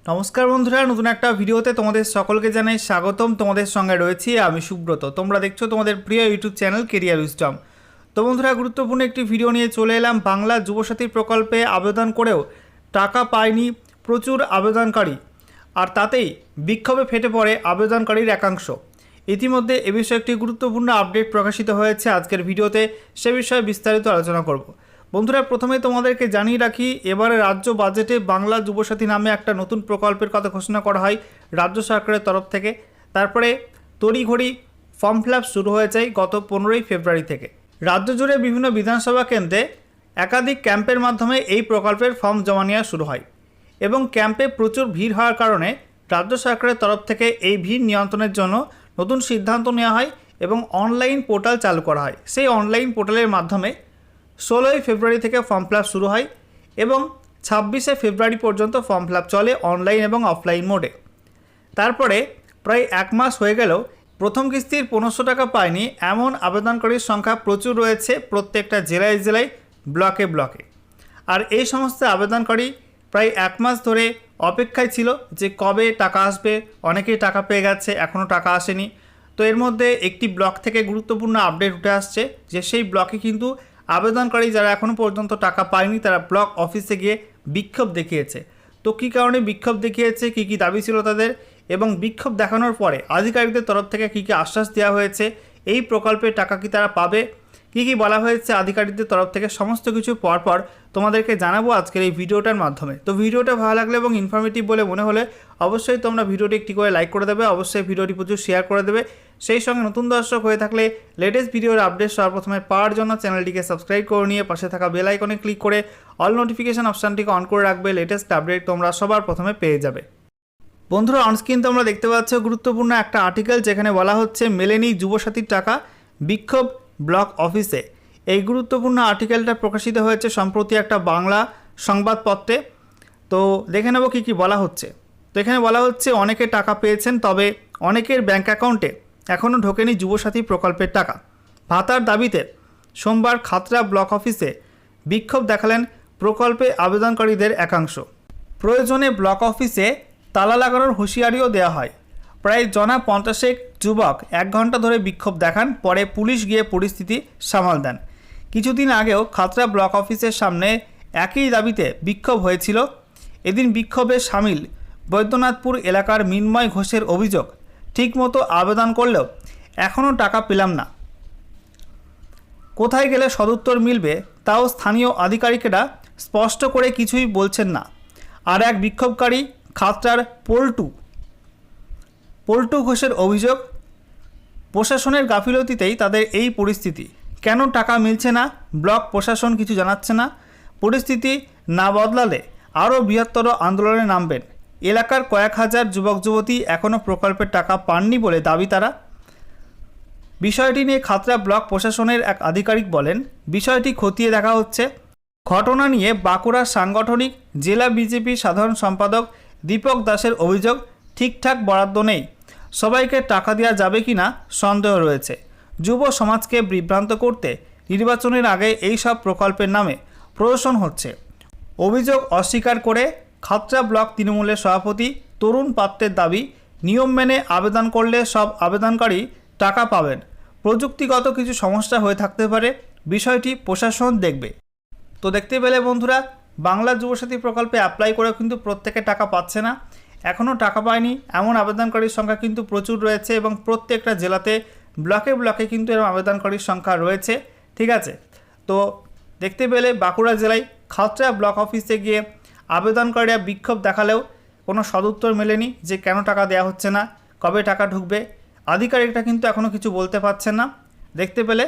নমস্কার বন্ধুরা, নতুন একটা ভিডিওতে তোমাদের সকলকে জানাই স্বাগতম। তোমাদের সঙ্গে রয়েছি আমি সুব্রত। তোমরা দেখছো তোমাদের প্রিয় ইউটিউব চ্যানেল কেরিয়ার উইজডম। তো বন্ধুরা, গুরুত্বপূর্ণ একটি ভিডিও নিয়ে চলে এলাম। বাংলা যুবসাথী প্রকল্পে আবেদন করেও টাকা পায়নি প্রচুর আবেদনকারী, আর তাতেই বিক্ষোভে ফেটে পড়ে আবেদনকারীর একাংশ। ইতিমধ্যে এ বিষয়ে একটি গুরুত্বপূর্ণ আপডেট প্রকাশিত হয়েছে। আজকের ভিডিওতে সে বিষয়ে বিস্তারিত আলোচনা করব। বন্ধুরা, প্রথমে তোমাদেরকে জানিয়ে রাখি, এবারে রাজ্য বাজেটে বাংলা যুবসাথী নামে একটা নতুন প্রকল্পের কথা ঘোষণা করা হয় রাজ্য সরকারের তরফ থেকে। তারপরে তড়িঘড়ি ফর্ম ফিল আপ শুরু হয়ে যায় গত 15ই ফেব্রুয়ারি থেকে। রাজ্য জুড়ে বিভিন্ন বিধানসভা কেন্দ্রে একাধিক ক্যাম্পের মাধ্যমে এই প্রকল্পের ফর্ম জমা নেওয়া শুরু হয় এবং ক্যাম্পে প্রচুর ভিড় হওয়ার কারণে রাজ্য সরকারের তরফ থেকে এই ভিড় নিয়ন্ত্রণের জন্য নতুন সিদ্ধান্ত নেওয়া হয় এবং অনলাইন পোর্টাল চালু করা হয়। সেই অনলাইন পোর্টালের মাধ্যমে 16ই ফেব্রুয়ারি থেকে ফর্ম ফিল আপ শুরু হয় এবং 26শে ফেব্রুয়ারি পর্যন্ত ফর্ম ফিল আপ চলে অনলাইন এবং অফলাইন মোডে। তারপরে প্রায় এক মাস হয়ে গেলেও প্রথম কিস্তির 1500 টাকা পায়নি এমন আবেদনকারীর সংখ্যা প্রচুর রয়েছে প্রত্যেকটা জেলায় জেলায়, ব্লকে ব্লকে। আর এই সমস্ত আবেদনকারী প্রায় এক মাস ধরে অপেক্ষায় ছিল যে কবে টাকা আসবে। অনেকেই টাকা পেয়ে গেছে, এখনও টাকা আসেনি। তো এর মধ্যে একটি ব্লক থেকে গুরুত্বপূর্ণ আপডেট উঠে আসছে যে সেই ব্লকে কিন্তু আবেদনকারী যারা এখনও পর্যন্ত টাকা পায়নি তারা ব্লক অফিসে গিয়ে বিক্ষোভ দেখিয়েছে। তো কী কারণে বিক্ষোভ দেখিয়েছে, কী কী দাবি ছিল তাদের, এবং বিক্ষোভ দেখানোর পরে আধিকারিকদের তরফ থেকে কী কী আশ্বাস দেওয়া হয়েছে, এই প্রকল্পের টাকা কি তারা পাবে, কী কী বলা হয়েছে আধিকারিকদের তরফ থেকে, সমস্ত কিছু পরপর তোমাদেরকে জানাবো আজকের এই ভিডিওটার মাধ্যমে। তো ভিডিওটা ভালো লাগলে এবং ইনফরমেটিভ বলে মনে হলে অবশ্যই তোমরা ভিডিওটি একটি করে লাইক করে দেবে, অবশ্যই ভিডিওটি প্রচুর শেয়ার করে দেবে। সেই সঙ্গে নতুন দর্শক হয়ে থাকলে লেটেস্ট ভিডিওর আপডেট সর্বপ্রথমে পাওয়ার জন্য চ্যানেলটিকে সাবস্ক্রাইব করে নিয়ে পাশে থাকা বেল আইকনে ক্লিক করে অল নোটিফিকেশন অপশানটিকে অন করে রাখবে। লেটেস্ট আপডেট তোমরা সবার প্রথমে পেয়ে যাবে। বন্ধুরা, অনস্ক্রিন তোমরা দেখতে পাচ্ছ গুরুত্বপূর্ণ একটা আর্টিকেল, যেখানে বলা হচ্ছে মেলেনি যুবসাথীর টাকা, বিক্ষোভ ব্লক অফিসে। এই গুরুত্বপূর্ণ আর্টিকেলটা প্রকাশিত হয়েছে সম্প্রতি একটা বাংলা সংবাদপত্রে। তো দেখে নেব কী কী বলা হচ্ছে। তো এখানে বলা হচ্ছে অনেকে টাকা পেয়েছেন, তবে অনেকের ব্যাঙ্ক অ্যাকাউন্টে এখনও ঢোকেনি যুবসাথী প্রকল্পের টাকা। ভাতার দাবিতে সোমবার খাতড়া ব্লক অফিসে বিক্ষোভ দেখালেন প্রকল্পে আবেদনকারীদের একাংশ। প্রয়োজনে ব্লক অফিসে তালা লাগানোর হুঁশিয়ারিও দেওয়া হয়। প্রায় জনা 50 যুবক 1 ঘন্টা ধরে বিক্ষোভ দেখান, পরে পুলিশ গিয়ে পরিস্থিতি সামাল দেন। কিছুদিন আগেও খাতড়া ব্লক অফিসের সামনে একই দাবিতে বিক্ষোভ হয়েছিল। এদিন বিক্ষোভে সামিল বৈদ্যনাথপুর এলাকার মিন্ময় ঘোষের অভিযোগ, ঠিকমতো আবেদন করলেও এখনও টাকা পেলাম না। কোথায় গেলে সদুত্তর মিলবে তাও স্থানীয় আধিকারিকেরা স্পষ্ট করে কিছুই বলছেন না। আর এক বিক্ষোভকারী খাতড়ার পল্টু ঘোষের অভিযোগ, প্রশাসনের গাফিলতিতেই তাদের এই পরিস্থিতি। কেন টাকা মিলছে না, ব্লক প্রশাসন কিছু জানাচ্ছে না। পরিস্থিতি না বদলালে আরও বৃহত্তর আন্দোলনে নামবেন। এলাকার কয়েক হাজার যুবক যুবতী এখনও প্রকল্পের টাকা পাননি বলে দাবি তারা। বিষয়টি নিয়ে খাতড়া ব্লক প্রশাসনের এক আধিকারিক বলেন, বিষয়টি খতিয়ে দেখা হচ্ছে। ঘটনা নিয়ে বাঁকুড়ার সাংগঠনিক জেলা বিজেপি সাধারণ সম্পাদক দীপক দাসের অভিযোগ, ঠিকঠাক বরাদ্দ নেই, সবাইকে টাকা দেওয়া যাবে কি না সন্দেহ রয়েছে। যুব সমাজকে বিভ্রান্ত করতে নির্বাচনের আগে এই সব প্রকল্পের নামে প্রদর্শন হচ্ছে। অভিযোগ অস্বীকার করে খাতড়া ব্লক তৃণমূলের সভাপতি তরুণ পাত্রের দাবি, নিয়ম মেনে আবেদন করলে সব আবেদনকারী টাকা পাবেন। প্রযুক্তিগত কিছু সমস্যা হয়ে থাকতে পারে, বিষয়টি প্রশাসন দেখবে। তো দেখতে পেলে বন্ধুরা, বাংলা যুবসাথী প্রকল্পে অ্যাপ্লাই করে কিন্তু প্রত্যেকে টাকা পাচ্ছে না। এখনও টাকা পায়নি এমন আবেদনকারীর সংখ্যা কিন্তু প্রচুর রয়েছে এবং প্রত্যেকটা জেলাতে ব্লকে ব্লকে কিন্তু এরকম আবেদনকারীর সংখ্যা রয়েছে। ঠিক আছে, তো দেখতে পেলে বাঁকুড়া জেলায় খাতড়া ব্লক অফিসে গিয়ে আবেদনকারীরা বিক্ষোভ দেখালেও কোনো সদুত্তর মেলেনি যে কেন টাকা দেওয়া হচ্ছে না, কবে টাকা ঢুকবে। আধিকারিকরা কিন্তু এখনও কিছু বলতে পারছেন না। দেখতে পেলে